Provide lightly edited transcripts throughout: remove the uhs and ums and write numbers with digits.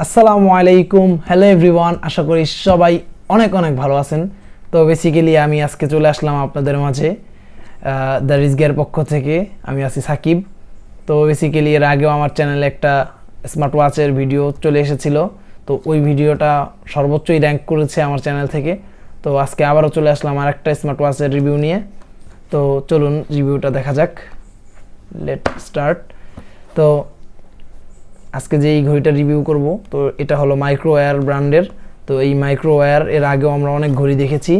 আসসালামু আলাইকুম, hello everyone. আশা করি সবাই অনেক অনেক ভালো আছেন। তো বেসিক্যালি আমি আজকে চলে আসলাম আপনাদের মাঝে দ্য রিজগের পক্ষ থেকে। আমি আছি সাকিব। তো বেসিক্যালি এর আগেও আমার চ্যানেলে একটা স্মার্ট ওয়াচের ভিডিও চলে এসেছিল। তো ওই ভিডিওটা সর্বোচ্চই র্যাঙ্ক করেছে আমার চ্যানেল থেকে। তো আজকে আবারও চলে আসলাম আর একটা স্মার্ট ওয়াচের রিভিউ নিয়ে। তো চলুন রিভিউটা দেখা যাক। Let start. তো আজকে যে এই ঘড়িটা রিভিউ করব, তো এটা হলো মাইক্রোওয়্যার ব্র্যান্ডের। তো এই মাইক্রোওয়্যার এর আগেও আমরা অনেক ঘড়ি দেখেছি।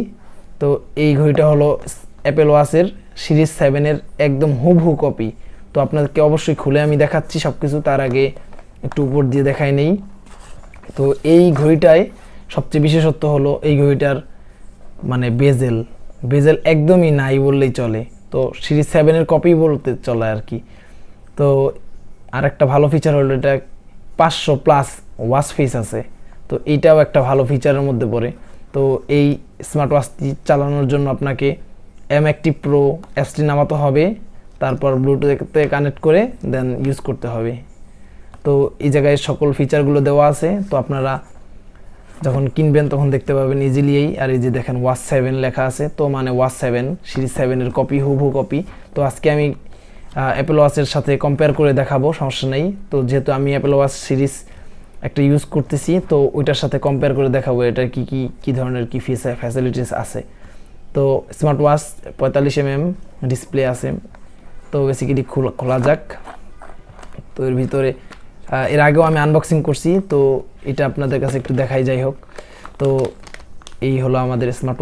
তো এই ঘড়িটা হলো অ্যাপেল ওয়াচের সিরিজ 7-এর একদম হুবহু কপি। তো আপনাদেরকে অবশ্যই খুলে আমি দেখাচ্ছি সব কিছু। তার আগে একটু উপর দিয়ে দেখাই নেই। তো এই ঘড়িটায় সবচেয়ে বিশেষত্ব হলো এই ঘড়িটার মানে বেজেল একদমই নাই বললেই চলে। তো সিরিজ 7-এর কপি বলতে চলে আর কি। তো আর একটা ভালো ফিচার হলো এটা 500+ ওয়াচ ফেস আছে। তো এইটাও একটা ভালো ফিচারের মধ্যে পড়ে। তো এই স্মার্ট ওয়াচটি চালানোর জন্য আপনাকে M-Active Pro অ্যাপসটি নামাতে হবে, তারপর ব্লুটুথে কানেক্ট করে দেন ইউজ করতে হবে। তো এই জায়গায় সকল ফিচারগুলো দেওয়া আছে। তো আপনারা যখন কিনবেন তখন দেখতে পাবেন ইজিলি। আর এই যে দেখেন ওয়াচ 7 লেখা আছে, তো মানে ওয়াচ 7 সিরিজ 7-এর কপি, হুবহু কপি। তো আজকে আমি অ্যাপেল ওয়াচের সাথে কম্পেয়ার করে দেখাবো, সমস্যা নেই। তো যেহেতু আমি অ্যাপেল ওয়াচ সিরিজ একটা ইউজ করতেছি, তো ওইটার সাথে কম্পেয়ার করে দেখাবো এটার কী ধরনের কী ফ্যাসিলিটিস আছে। তো স্মার্ট ওয়াচ 45mm ডিসপ্লে আছে। তো বেসিক্যালি খোলা যাক। তো এর ভিতরে এর আগেও আমি আনবক্সিং করছি, তো এটা আপনাদের কাছে একটু দেখাই যাই হোক। তো এই হলো আমাদের স্মার্ট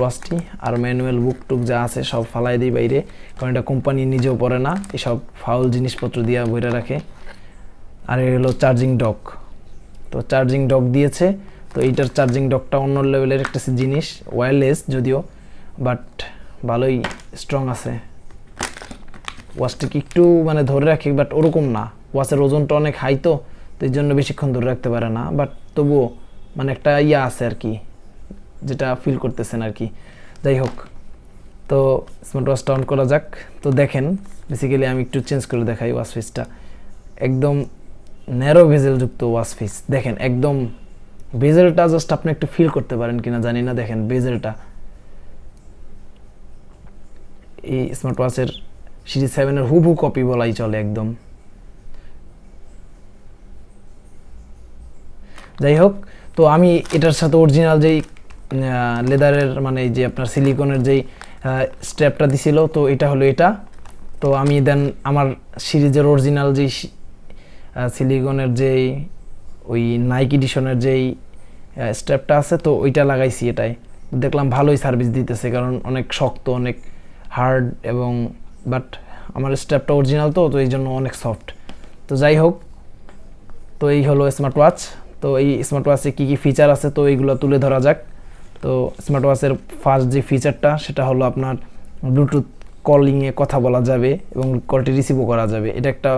ওয়াচটি। আর ম্যানুয়াল বুক টুক যা আছে সব ফালাই দিই বাইরে, কারণ এটা কোম্পানি নিজেও পড়ে না, এসব ফাউল জিনিসপত্র দিয়ে বইরা রাখে। আর এই হলো চার্জিং ডক। তো চার্জিং ডক দিয়েছে। তো এইটার চার্জিং ডকটা অন্য লেভেলের একটা জিনিস, ওয়্যারলেস যদিও, বাট ভালোই স্ট্রং আছে। ওয়াচটিকে একটু মানে ধরে রাখে, বাট ওরকম না। ওয়াচের ওজনটা অনেক হাই, তো এই জন্য বেশিক্ষণ ধরে রাখতে পারে না, বাট তবুও মানে একটা আছে আর কি, যেটা ফিল করতেছেন আর কি। যাই হোক, তো স্মার্ট ওয়াচটা অন করা যাক। তো দেখেন বেসিক্যালি আমি একটু চেঞ্জ করে দেখাই ওয়াচ ফেসটা। একদম ন্যারো বেজেলযুক্ত ওয়াচ ফেস। দেখেন একদম বেজেলটা জাস্ট আপনি একটু ফিল করতে পারেন কিনা জানি না। দেখেন বেজেলটা এই স্মার্ট ওয়াচের সিরিজ 7-এর হুবহু কপি বলাই চলে একদম। যাই হোক, তো আমি এটার সাথে অরিজিনাল যেই লেদারের মানে যে আপনার সিলিকনের যেই স্ট্র্যাপটা দিছিল, তো এটা হলো এটা। তো আমি দেন আমার সিরিজের অরিজিনাল যেই সিলিকনের যেই ওই নাইক এডিশনের যেই স্ট্র্যাপটা আছে, তো ওইটা লাগাইছি এটাই। দেখলাম ভালোই সার্ভিস দিতেছে, কারণ অনেক শক্ত, অনেক হার্ড, এবং বাট আমার স্ট্র্যাপটা অরিজিনাল, তো এই জন্য অনেক সফট। তো যাই হোক, তো এই হলো স্মার্ট ওয়াচ। তো এই স্মার্ট ওয়াচে কী কী ফিচার আছে, তো এইগুলো তুলে ধরা যাক। তো স্মার্ট ওয়াচের ফার্স্ট যে ফিচারটা, সেটা হলো আপনার ব্লুটুথ কলিংয়ে কথা বলা যাবে এবং কলটি রিসিভও করা যাবে। এটা একটা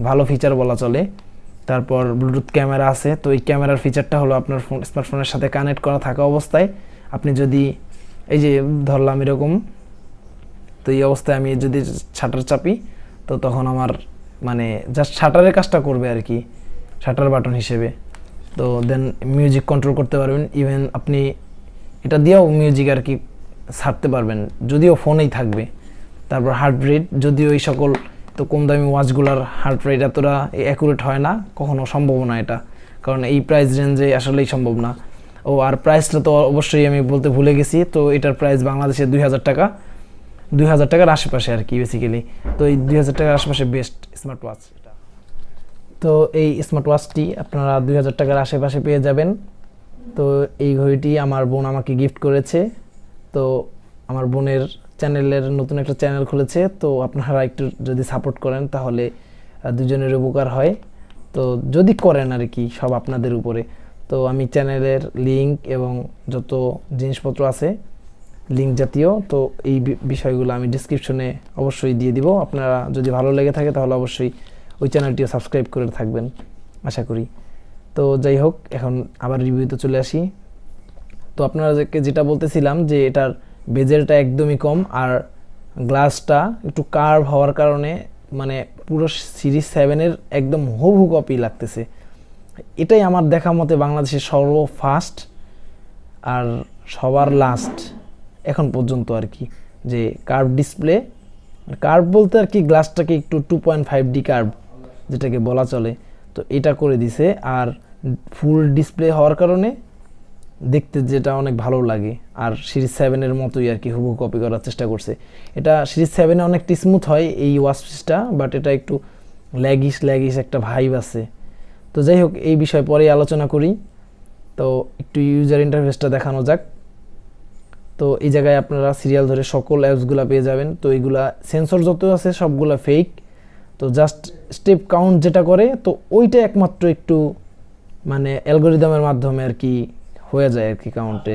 ভালো ফিচার বলা চলে। তারপর ব্লুটুথ ক্যামেরা আছে। তো এই ক্যামেরার ফিচারটা হলো আপনার স্মার্টফোনের সাথে কানেক্ট করা থাকা অবস্থায় আপনি যদি এই যে ধরলাম এরকম, তো এই অবস্থায় আমি যদি শাটার চাপি, তো তখন আমার মানে জাস্ট শাটারের কাজটা করবে আর কি, শাটার বাটন হিসেবে। তো দেন মিউজিক কন্ট্রোল করতে পারবেন। ইভেন আপনি এটা দিয়েও মিউজিক আর কি ছাড়তে পারবেন, যদিও ফোনেই থাকবে। তারপর হার্ট রেট, যদিও এই সকল তো কম দামি ওয়াচগুলোর হার্ট রেট এতটা অ্যাকুরেট হয় না, কখনো সম্ভব না এটা, কারণ এই প্রাইস রেঞ্জে আসলেই সম্ভব না। ও আর প্রাইসটা তো অবশ্যই আমি বলতে ভুলে গেছি। তো এটার প্রাইস বাংলাদেশে 2000 টাকা, 2000 টাকার আশেপাশে আর কি বেসিক্যালি। তো এই 2000 টাকার আশেপাশে বেস্ট স্মার্ট ওয়াচ এটা। তো এই স্মার্ট ওয়াচটি আপনারা 2000 টাকার আশেপাশে পেয়ে যাবেন। তো এই ঘড়িটি আমার বোন আমাকে গিফট করেছে। তো আমার বোনের চ্যানেলের নতুন একটা চ্যানেল খুলেছে, তো আপনারা একটু যদি সাপোর্ট করেন তাহলে দুজনের উপকার হয়। তো যদি করেন আর কি, সব আপনাদের উপরে। তো আমি চ্যানেলের লিঙ্ক এবং যত জিনিসপত্র আছে লিঙ্ক জাতীয়, তো এই বিষয়গুলো আমি ডিসক্রিপশনে অবশ্যই দিয়ে দিব। আপনারা যদি ভালো লেগে থাকে তাহলে অবশ্যই ওই চ্যানেলটিও সাবস্ক্রাইব করে থাকবেন আশা করি। তো যাই হোক, এখন আবার রিভিউতে চলে আসি। তো আপনাদেরকে যেটা বলতেছিলাম যে এটার বেজেলটা একদমই কম, আর গ্লাসটা একটু কার্ভ হওয়ার কারণে মানে পুরো সিরিজ 7-এর একদম হুবহু কপি লাগতেছে। এটাই আমার দেখা মতে বাংলাদেশের সর্বফাস্ট আর সবার লাস্ট এখন পর্যন্ত আর কি, যে কার্ভ ডিসপ্লে, কার্ভ বলতে আর কি গ্লাসটাকে একটু 2.5D কার্ভ যেটাকে বলা চলে, তো এটা করে দিছে। আর ফুল ডিসপ্লে হওয়ার কারণে দেখতে যেটা অনেক ভালো লাগে, আর সিরিজ 7-এর মতোই আর কি হুবহু কপি করার চেষ্টা করছে। এটা সিরিজ 7-এ অনেকটা স্মুথ হয় এই ওয়াচ ফেসটা, বাট এটা একটু ল্যাগিশ একটা ভাইব আছে। তো যাই হোক, এই বিষয়ে পরে আলোচনা করি। তো একটু ইউজার ইন্টারফেসটা দেখানো যাক। তো এই জায়গায় আপনারা সিরিয়াল ধরে সকল অ্যাপসগুলো পেয়ে যাবেন। তো এইগুলা সেন্সর যত আছে সবগুলা ফেক, তো জাস্ট স্টেপ কাউন্ট যেটা করে তো ওইটা একমাত্র একটু মানে অ্যালগোরিদমের মাধ্যমে আর কি হয়ে যায় আর কি, কাউন্টে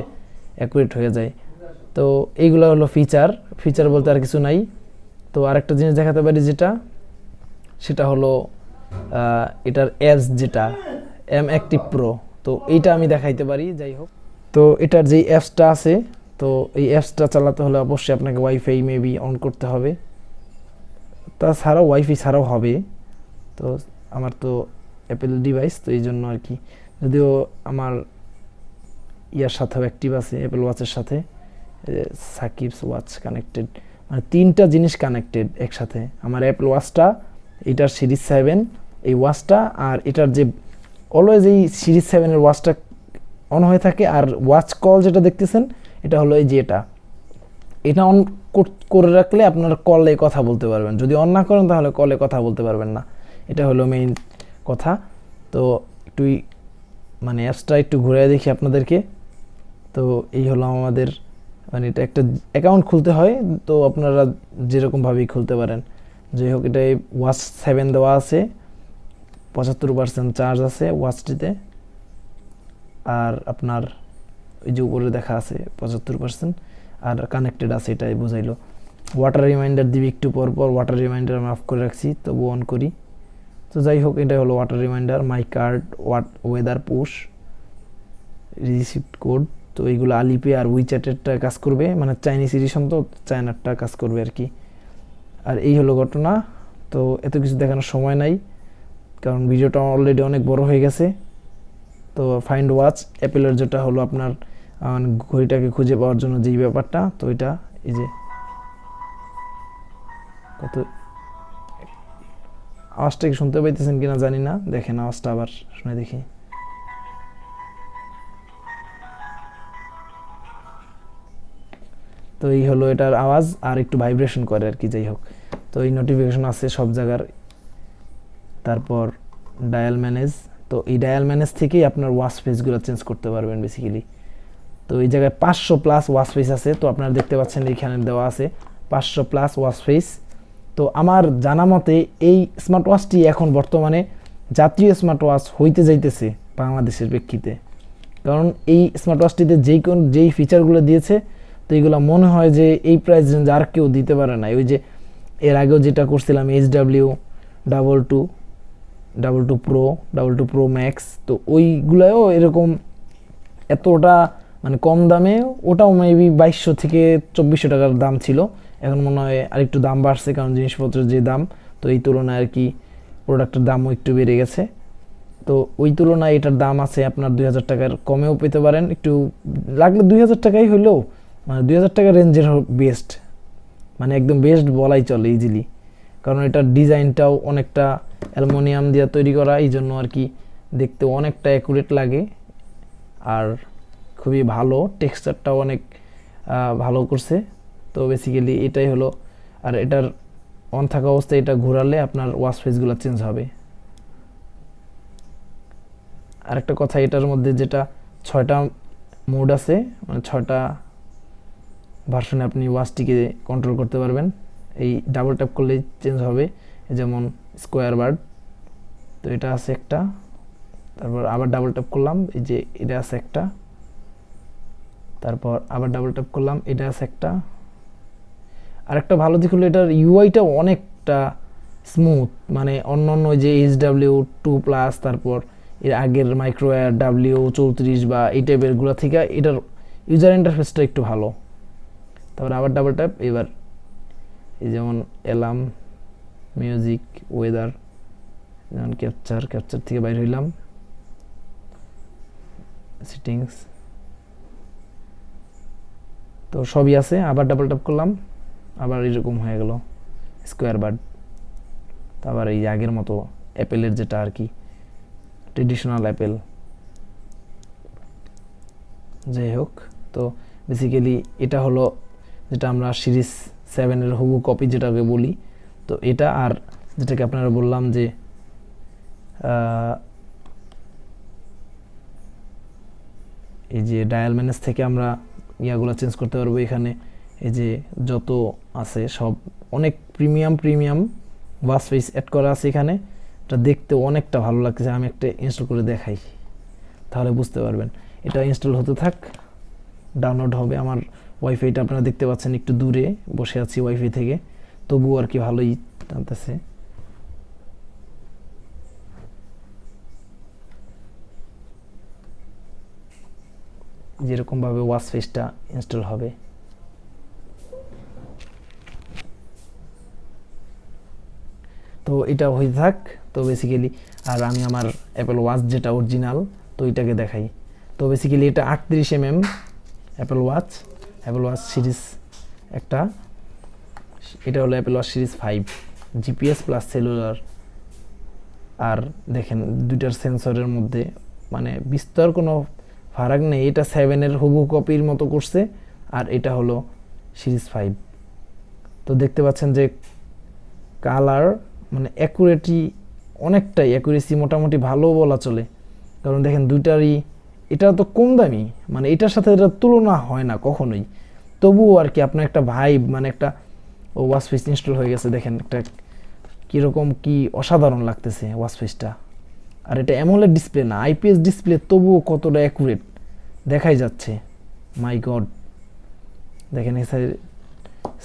অ্যাকুরেট হয়ে যায়। তো এইগুলো হলো ফিচার বলতে আর কিছু নাই। তো আরেকটা জিনিস দেখাতে পারি যেটা, সেটা হলো এটার অ্যাপস যেটা এম অ্যাক্টিভ প্রো, তো এইটা আমি দেখাইতে পারি। যাই হোক, তো এটার যেই অ্যাপসটা আছে, তো এই অ্যাপসটা চালাতে হলে অবশ্যই আপনাকে ওয়াইফাই মেবি অন করতে হবে, তাছাড়াও ওয়াইফাই ছাড়াও হবে। তো আমার তো অ্যাপেল ডিভাইস, তো এই জন্য আর কি, যদিও আমার ইয়ার সাথেও অ্যাক্টিভ আছে অ্যাপেল ওয়াচের সাথে, সাকিবস ওয়াচ কানেক্টেড, মানে 3টা জিনিস কানেক্টেড একসাথে। আমার অ্যাপেল ওয়াচটা, এটার সিরিজ 7 এই ওয়াচটা, আর এটার যে অলওয়েজ এই সিরিজ 7-এর ওয়াচটা অন হয়ে থাকে। আর ওয়াচ কল যেটা দেখতেছেন এটা হলো এই যে এটা অন করে রাখলে আপনারা কলে কথা বলতে পারবেন, যদি অন না করেন তাহলে কলে কথা বলতে পারবেন না। এটা হলো মেইন কথা। তো একটু মানে অ্যাপসটা একটু ঘুরে দেখি আপনাদেরকে। তো এই হলো আমাদের, মানে এটা একটা অ্যাকাউন্ট খুলতে হয়, তো আপনারা যেরকমভাবেই খুলতে পারেন। যাই হোক, এটাই ওয়াচ 7 দেওয়া আছে, 75% চার্জ আছে ওয়াচটিতে। আর আপনার ওই যে উপরে দেখা আছে 75%, আর কানেক্টেড আছে, এটাই বোঝাইলো। ওয়াটার রিমাইন্ডার দিবি একটু পর পর, ওয়াটার রিমাইন্ডার আমি অফ করে রাখছি, তবু অন করি। তো যাই হোক, এটাই হলো ওয়াটার রিমাইন্ডার, মাই card, weather push, receipt code. তো এইগুলো আলিপে আর উইচ্যাটেরটা কাজ করবে, মানে চাইনিজ এডিশন তো চায়নারটা কাজ করবে আর কি। আর এই হলো ঘটনা। তো এত কিছু দেখানোর সময় নাই, কারণ ভিডিওটা অলরেডি অনেক বড় হয়ে গেছে। তো ফাইন্ড ওয়াচ অ্যাপেলের যেটা হলো আপনার ঘড়িটাকে খুঁজে পাওয়ার জন্য যেই ব্যাপারটা, তো এটা এই যে কত আওয়াজটা কি শুনতে পাইতেছেন কিনা জানি না, দেখেন আওয়াজটা আবার শুনে দেখি। তো এই হলো এটার আওয়াজ, আর একটু ভাইব্রেশন করে আর কি। যাই হোক, তো এই নোটিফিকেশন আছে সব জায়গার। তারপর ডায়াল ম্যানেজ, তো এই ডায়াল ম্যানেজ থেকেই আপনার ওয়াচ ফেসগুলো চেঞ্জ করতে পারবেন বেসিক্যালি। তো এই জায়গায় 500+ ওয়াচ ফেস আছে, তো আপনারা দেখতে পাচ্ছেন এইখানে দেওয়া আছে 500+ ওয়াচ ফেস। তো আমার জানা মতে এই স্মার্ট ওয়াচটি এখন বর্তমানে জাতীয় স্মার্ট ওয়াচ হইতে যাইতেছে বাংলাদেশের প্রেক্ষিতে, কারণ এই স্মার্ট ওয়াচটিতে যেই ফিচারগুলো দিয়েছে, তো এইগুলো মনে হয় যে এই প্রাইস রেঞ্জ আর কেউ দিতে পারে না। ওই যে এর আগেও যেটা করছিলাম HW22 প্রো, 22 প্রো ম্যাক্স, তো ওইগুলোও এরকম এতটা মানে কম দামে, ওটাও মেবি 2200 থেকে 2400 টাকার দাম ছিল। এখন মনে হয় আরেকটু দাম বাড়ছে, কারণ জিনিসপত্রের যে দাম, তো এই তুলনায় আর কি প্রোডাক্টের দামও একটু বেড়ে গেছে। তো ওই তুলনায় এটার দাম আছে আপনার 2000 টাকার কমেও পেতে পারেন, একটু লাগলে 2000 টাকাই হইলেও, মানে 2000 টাকার রেঞ্জের বেস্ট, মানে একদম বেস্ট বলাই চলে ইজিলি। কারণ এটার ডিজাইনটাও অনেকটা অ্যালুমিনিয়াম দিয়ে তৈরি করা, এই জন্য আর কি দেখতে অনেকটা অ্যাকুরেট লাগে, আর খুবই ভালো, টেক্সচারটাও অনেক ভালো করছে। তো বেসিক্যালি এটাই হলো। আর এটার অন থাকা অবস্থায় এটা ঘোরালে আপনার ওয়াচ ফেসগুলো চেঞ্জ হবে। আরেকটা কথা, এটার মধ্যে যেটা 6টা মোড আছে, মানে 6টা ভার্সনে আপনি ওয়াচটিকে কন্ট্রোল করতে পারবেন। এই ডাবল ট্যাপ করলেই চেঞ্জ হবে, যেমন স্কোয়ার বার্ড, তো এটা আছে একটা। তারপর আবার ডাবল ট্যাপ করলাম, এই যে এটা আছে একটা। তারপর আবার ডাবল ট্যাপ করলাম, এটা আছে একটা। আরেকটা ভালো দিক হলো এটার ইউআইটা অনেকটা স্মুথ, মানে অন্য যে HW2+, তারপর এর আগের মাইক্রোওয়্যার W34 বা এই টাইপেরগুলো থেকে এটার ইউজার ইন্টারফেসটা একটু ভালো। তারপর আবার ডাবল ট্যাপ, এবার এই যেমন অ্যালার্ম, মিউজিক, ওয়েদার, যেমন ক্যাপচার থেকে বাইর হইলাম, সেটিংস, তো সবই আছে। আবার ডাবল ট্যাপ করলাম, আবার এরকম হয়ে গেল স্কোয়ার বার্ড। তো আবার এই আগের মতো অ্যাপেলের যেটা আর কি ট্রেডিশনাল অ্যাপেল, যাই হোক। তো বেসিক্যালি এটা হলো যেটা আমরা সিরিজ 7-এর হুবহু কপি যেটাকে বলি। তো এটা আর যেটাকে আপনারা বললাম যে এই যে ডায়াল ম্যানেজ থেকে আমরা ইয়াগুলো চেঞ্জ করতে পারবো। এখানে এই যে যত আছে সব অনেক প্রিমিয়াম ওয়াচ ফেস অ্যাড করা আছে এখানে। এটা দেখতে অনেকটা ভালো লাগছে। আমি একটা ইনস্টল করে দেখাই, তাহলে বুঝতে পারবেন। এটা ইনস্টল হতে থাক, ডাউনলোড হবে। আমার ওয়াইফাইটা আপনারা দেখতে পাচ্ছেন একটু দূরে বসে আছি ওয়াইফাই থেকে, তবুও আর কি ভালোই টানতেছে। যেরকমভাবে ওয়াচ ফেসটা ইনস্টল হবে। তো এটা হয়ে থাক। তো বেসিক্যালি আর আমি আমার অ্যাপেল ওয়াচ যেটা অরিজিনাল, তো এটাকে দেখাই। তো বেসিক্যালি এটা 38mm অ্যাপেল ওয়াচ সিরিজ একটা। এটা হলো Apple Watch series 5 GPS plus cellular. আর দেখেন দুইটার সেন্সরের মধ্যে মানে বিস্তর কোনো ফারাক নেই। এটা 7-এর হুবহু কপির মতো করছে, আর এটা হলো সিরিজ 5। তো দেখতে পাচ্ছেন যে কালার মানে অনেকটাই অ্যাকুরেসি মোটামুটি ভালো বলা চলে। কারণ দেখেন দুইটারই, এটা তো কম দামি, মানে এটার সাথে এটা তুলনা হয় না কখনোই। তবুও আর কি আপনার একটা ভাইব, মানে একটা ওয়াচ ফেস ইনস্টল হয়ে গেছে। দেখেন একটা কীরকম কি অসাধারণ লাগতেছে ওয়াচ ফেসটা। আর এটা অ্যামোলেড ডিসপ্লে না, আইপিএস ডিসপ্লে, তবুও কতটা অ্যাকুরেট দেখাই যাচ্ছে। মাই গড, দেখেন এখানে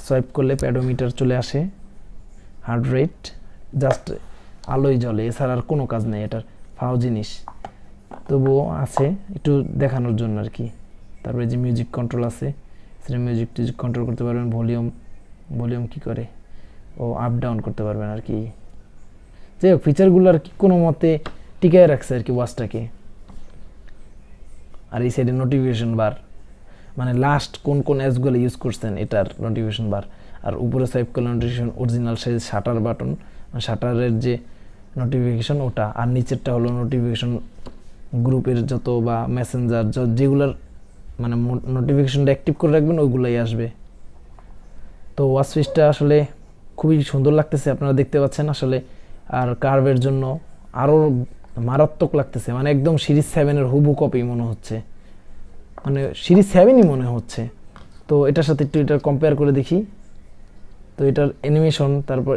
সোয়াইপ করলে প্যাডোমিটার চলে আসে, হার্ট রেট, জাস্ট আলোয় জ্বলে, এছাড়া আর কোনো কাজ নেই এটার। ফাও জিনিস তবুও আছে একটু দেখানোর জন্য আর কি। তারপরে যে মিউজিক কন্ট্রোল আছে, সেটা মিউজিক কন্ট্রোল করতে পারবেন। ভলিউম কি করে, ও আপ ডাউন করতে পারবেন আর কি। যাই হোক, ফিচারগুলো আর কি কোনো মতে টিকায় রাখছে আর কি ওয়াচটাকে। আর এই সাইডে নোটিফিকেশন বার, মানে লাস্ট কোন অ্যাপসগুলো ইউজ করছেন এটার নোটিফিকেশন বার। আর উপরে সোয়াইপ করলে notification, original size shutter button, শাটারের যে নোটিফিকেশন ওটা। আর নিচেরটা হলো নোটিফিকেশন গ্রুপের যত বা মেসেঞ্জার যেগুলোর মানে নোটিফিকেশনটা অ্যাক্টিভ করে রাখবেন ওইগুলোই আসবে। তো ওয়াচ ফেসটা আসলে খুবই সুন্দর লাগতেছে, আপনারা দেখতে পাচ্ছেন আসলে। আর কার্ভের জন্য আরও মারাত্মক লাগতেছে, মানে একদম সিরিজ 7-এর হুবহু কপি মনে হচ্ছে, মানে সিরিজ 7ই মনে হচ্ছে। তো এটার সাথে একটু এটা কম্পেয়ার করে দেখি। তো এটার অ্যানিমেশন, তারপর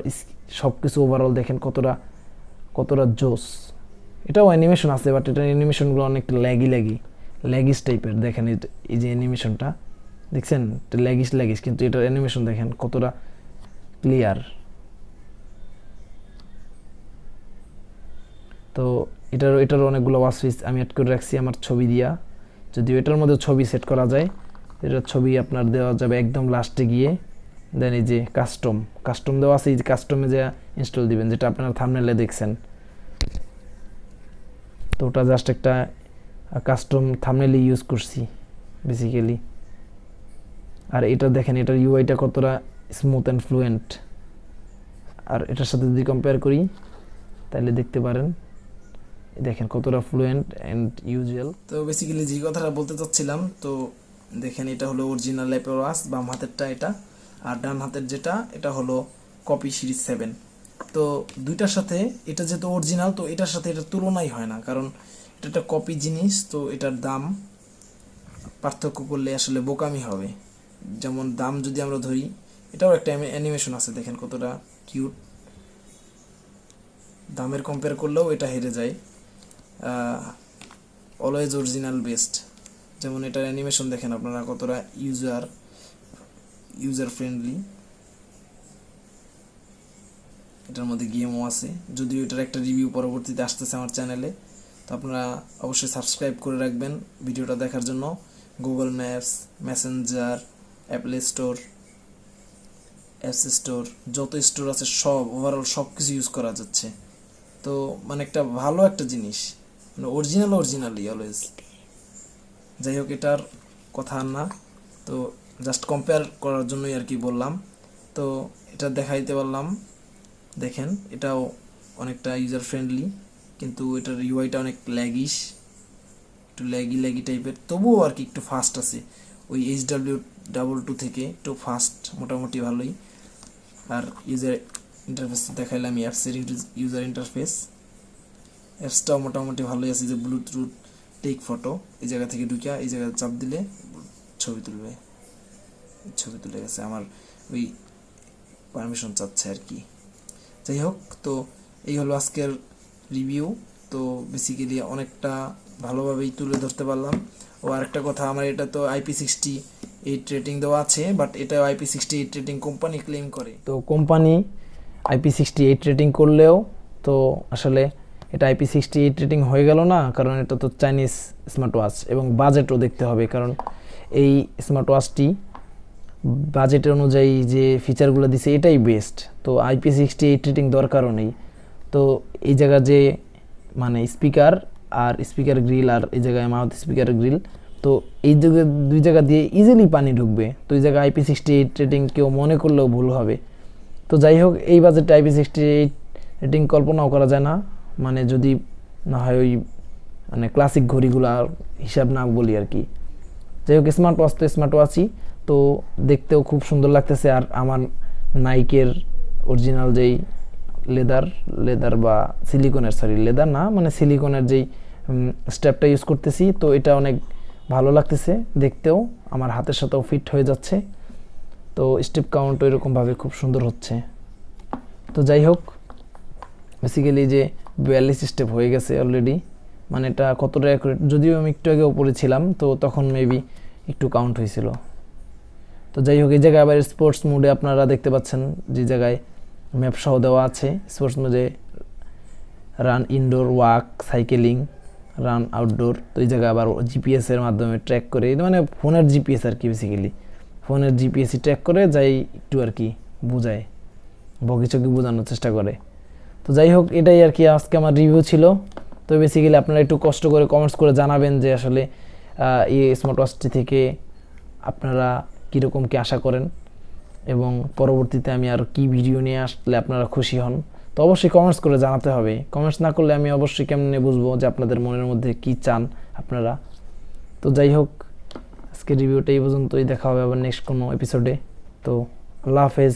সব কিছু ওভারঅল দেখেন কতটা জোস। এটাও অ্যানিমেশন আছে, বাট এটার অ্যানিমেশনগুলো অনেক ল্যাগিস টাইপের। দেখেন এই যে অ্যানিমেশনটা দেখছেন, এটা ল্যাগিস, কিন্তু এটার অ্যানিমেশন দেখেন কতটা ক্লিয়ার। তো এটার অনেকগুলো ওয়াচ ফেস আমি অ্যাড করে রাখছি আমার ছবি দিয়া। যদিও এটার মধ্যে ছবি সেট করা যায়, এটার ছবি আপনার দেওয়া যাবে একদম লাস্টে গিয়ে। দেন এই যে কাস্টম দেওয়া আছে, এই যে কাস্টমে যে ইনস্টল দিবেন, যেটা আপনারা থাম্বনেলে দেখছেন। তো ওটা জাস্ট একটা কাস্টম থাম্বনেলই ইউজ করছি বেসিক্যালি। আর এটা দেখেন এটার ইউআইটা কতটা স্মুথ অ্যান্ড ফ্লুয়েন্ট। আর এটার সাথে যদি কম্পেয়ার করি তাহলে দেখতে পারেন, দেখেন কতটা ফ্লুয়েন্ট অ্যান্ড ইউজুয়াল। তো বেসিক্যালি যে কথাটা বলতে চাচ্ছিলাম, তো দেখেন এটা হলো অরিজিনাল অ্যাপেল ওয়াচ, বাম হাতেরটা এটা, আর ডান হাতের যেটা এটা হলো কপি সিরিজ 7। তো দুইটার সাথে এটা যেহেতু অরিজিনাল, তো এটার সাথে এটার তুলনাই হয় না, কারণ এটা একটা কপি জিনিস। তো এটার দাম পার্থক্য করলে আসলে বোকামি হবে। যেমন দাম যদি আমরা ধরি, এটাও একটা অ্যানিমেশন আছে, দেখেন কতটা কিউট। দামের কম্পেয়ার করলেও এটা হেরে যায়। Always original best. যেমন এটার অ্যানিমেশন দেখেন আপনারা কতটা ইউজার ফ্রেন্ডলি। এটার মধ্যে গেমও আছে, যদিও এটার একটা রিভিউ পরবর্তীতে আসতেছে আমার চ্যানেলে। তো আপনারা অবশ্যই সাবস্ক্রাইব করে রাখবেন ভিডিওটা দেখার জন্য। Google maps, Messenger, Apple store, apps store, যত স্টোর আছে সব ওভারঅল সব কিছু ইউজ করা যাচ্ছে। তো মানে একটা ভালো একটা জিনিস, মানে অরিজিনালি অলওয়েজ। যাই হোক, এটার কথা আর না, তো জাস্ট কম্পেয়ার করার জন্যই আর কি বললাম। তো এটা দেখাইতে পারলাম, দেখেন এটাও অনেকটা ইউজার ফ্রেন্ডলি, কিন্তু এটার ইউআইটা অনেক ল্যাগিশ, একটু ল্যাগি টাইপের, তবুও আর কি একটু ফাস্ট আছে, ওই HW22 থেকে একটু ফাস্ট, মোটামুটি ভালোই। আর ইউজার ইন্টারফেস দেখাইলাম, আমি অ্যাপসের ইউজার ইন্টারফেস, অ্যাপসটাও মোটামুটি ভালোই আছে, যে ব্লুটুথ টেক ফটো, এই জায়গা থেকে ঢুকিয়া এই জায়গায় চাপ দিলে ছবি তুলবে, ছবি তুলে গেছে, আমার ওই পারমিশন চাচ্ছে আর কি। যাই হোক, তো এই হলো আজকের রিভিউ। তো বেসিক্যালি অনেকটা ভালোভাবেই তুলে ধরতে পারলাম। ও আরেকটা কথা, আমার এটা তো IP68 রেটিং দেওয়া আছে, বাট এটা IP68 রেটিং কোম্পানি ক্লেম করে। তো কোম্পানি IP68 রেটিং করলেও তো আসলে এটা IP68 রেটিং হয়ে গেল না, কারণ এটা তো চাইনিজ স্মার্ট ওয়াচ, এবং বাজেটও দেখতে হবে, কারণ এই স্মার্ট ওয়াচটি বাজেট অনুযায়ী যে ফিচারগুলো দিছে এটাই বেস্ট। তো IP68 রেটিং দরকারও নেই। তো এই জায়গা যে মানে স্পিকার আর স্পিকার গ্রিল, আর এই জায়গায় মাউথ স্পিকার গ্রিল, তো এই জায়গায় দুই জায়গা দিয়ে ইজিলি পানি ঢুকবে। তো এই জায়গায় IP68 রেটিং কেউ মনে করলেও ভুল হবে। তো যাই হোক, এই বাজেটে IP68 রেটিং কল্পনাও করা যায় না, মানে যদি না হয় ওই মানে ক্লাসিক ঘড়িগুলো হিসাব না বলি আর কি। যাই হোক, স্মার্ট ওয়াচ তো স্মার্ট ওয়াচই, তো দেখতেও খুব সুন্দর লাগতেছে। আর আমার নাইকের অরিজিনাল যেই লেদার বা সিলিকনের, লেদার না মানে সিলিকনের যেই স্ট্র্যাপটা ইউজ করতেছি, তো এটা অনেক ভালো লাগতেছে দেখতেও, আমার হাতের সাথেও ফিট হয়ে যাচ্ছে। তো স্টেপ কাউন্ট এরকমভাবে খুব সুন্দর হচ্ছে। তো যাই হোক, বেসিক্যালি যে 42 স্টেপ হয়ে গেছে অলরেডি, মানে এটা কতটা অ্যাকুরেট, যদিও আমি একটু আগে উপরে ছিলাম, তো তখন মেবি একটু কাউন্ট হয়েছিল। তো যাই হোক, এই জায়গায় আবার স্পোর্টস মোডে আপনারা দেখতে পাচ্ছেন যে জায়গায় ম্যাপ সহ দেওয়া আছে। স্পোর্টস মোডে run indoor, walk, cycling, run outdoor. তো এই জায়গায় আবার জিপিএসের মাধ্যমে ট্র্যাক করে, মানে ফোনের জিপিএস আর কি, বেসিক্যালি ফোনের জিপিএসই ট্র্যাক করে যাই একটু আর কি বোঝায়, বগিচকি বোঝানোর চেষ্টা করে। তো যাই হোক, এটাই আর কি আজকে আমার রিভিউ ছিল। তো বেসিক্যালি আপনারা একটু কষ্ট করে কমেন্টস করে জানাবেন যে আসলে এই স্মার্ট ওয়াচটি থেকে আপনারা কীরকম কি আশা করেন, এবং পরবর্তীতে আমি আর কি ভিডিও নিয়ে আসলে আপনারা খুশি হন। তো অবশ্যই কমেন্টস করে জানাতে হবে, কমেন্টস না করলে আমি অবশ্যই কেমনে বুঝবো যে আপনাদের মনের মধ্যে কি চান আপনারা। তো যাই হোক, আজকে রিভিউটা এই পর্যন্তই, দেখা হবে আবার নেক্সট কোনো এপিসোডে। তো আল্লাহ হাফেজ।